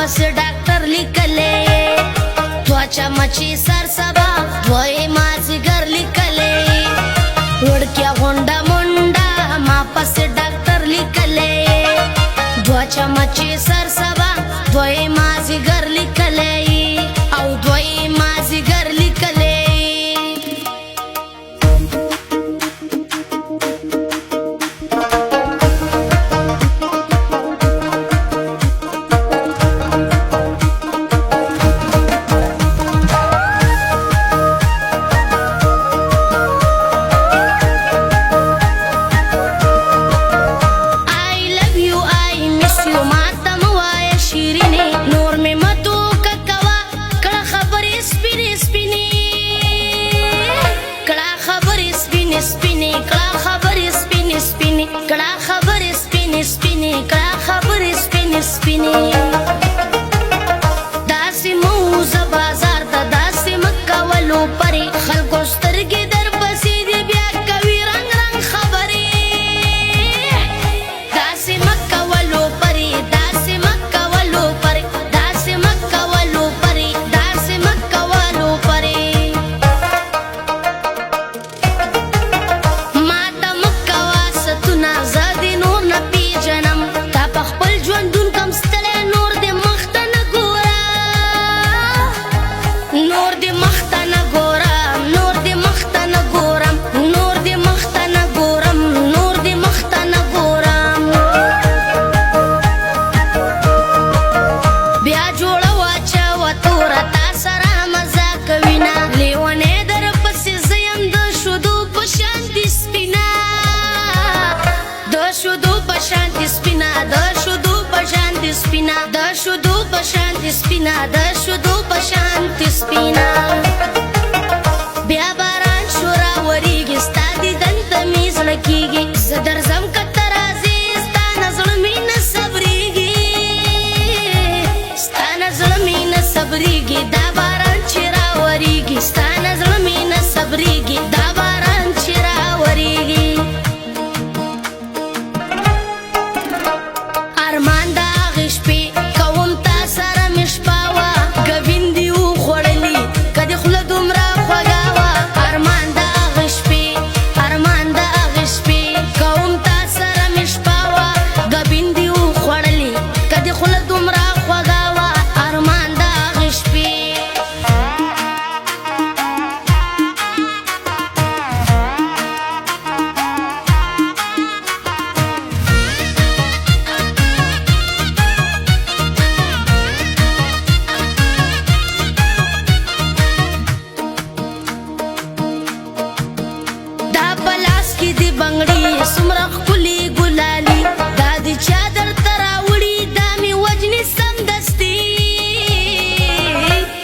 پس ډاکټر لیکلې त्वचा مچي سر سبا دوی مازیګر لیکلې وړکیا غونډه مونډه ما پس ډاکټر لیکلې त्वचा مچي سر سبا دوی مازیګر لیکلې او دوی مازیګر لیکلې داسې موزه بازار ته داسې مکولو پرې خلکو سترګې در پسې دي بیا کوي رنګ رنګ خبرې داسې مکولو پرې داسې مکولو پرې داسې مکولو پرې داسې مکولو پرې ما ته مکوا ستونه زه دې نور نه پیژنم تا په خپل ژوندون کم ستلی نور دې مخته نه ګورم نور دې مخته نه ګورم نور دې مخته نه ګورم نور دې مخته نه ګورم نور دې مخته نه ګورم بیا جوړه واچوه توره تا سره مزاق وینه لیونی در پسې زه یم د شودو په شانتې سپینه د شودو په شانتې سپینه د شودو په شانتې سپینه د شودو په شانتې سپینه د شودو په شانتې سپینه بیا باران شو راورېږي ستا دیدن ته مې زړه کېږي زه درځم که ته راځې ستا نه زړه مې نه صبرېږي ستا نه زړه مې نه صبرېږي دا باران چې راورېږي ستا نه زړه مې نه صبرېږي دا باران چې راورېږي ارمان د هغې شپې کوم تا سره مې شپه وه ګبین دې وخوړلي که دې خوله دومره خوږه وه ارمان د هغې شپې ارمان د هغې شپې کوم تا سره مې شپه وه ګبین دې وخوړلي که دې خوله دومره خوږه وه ارمان د هغې شپې دا په لاس کې دې بنګړي څومره ښکلي ګلالي دا دې چا درته راوړي دا مې وجنې سمدستي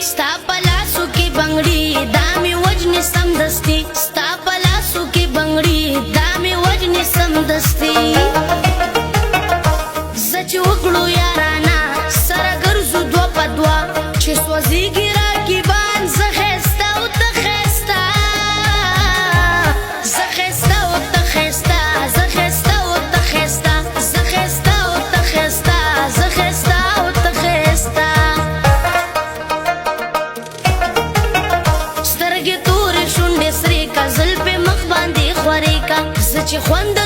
ستا په لاسو کې بنګړي دا مې وجنې سمدستي ستا په لاسو کې بنګړي دا مې وجنې سمدستي زه چې وکړو یارانه سره ګرځو دوه په دوه چې سوځېږي راکیبان زه ښایسته او ته ښایسته زه ښایسته او ته ښایسته زه ښایسته او ته ښایسته زه ښایسته او ته ښایسته زه ښایسته او ته ښایسته سترګې تورې شونډې سرې کا زلفې مخ باندې خورې کا زه چې خوند